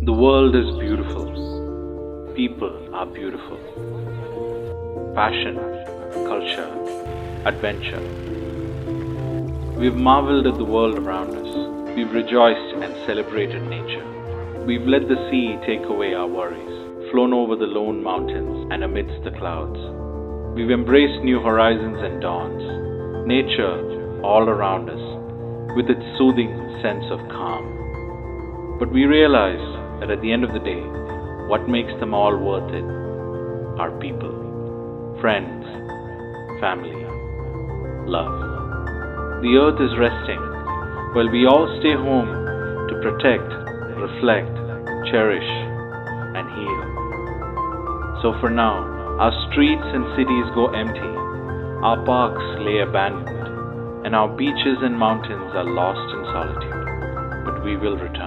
The world is beautiful. People are beautiful. Passion, culture, adventure. We've marveled at the world around us. We've rejoiced and celebrated nature. We've let the sea take away our worries, flown over the lone mountains and amidst the clouds. We've embraced new horizons and dawns. Nature all around us, with its soothing sense of calm. But we realize that at the end of the day, what makes them all worth it are people, friends, family, love. The earth is resting while we all stay home to protect, reflect, cherish, and heal. So for now, our streets and cities go empty, our parks lay abandoned, and our beaches and mountains are lost in solitude. But we will return.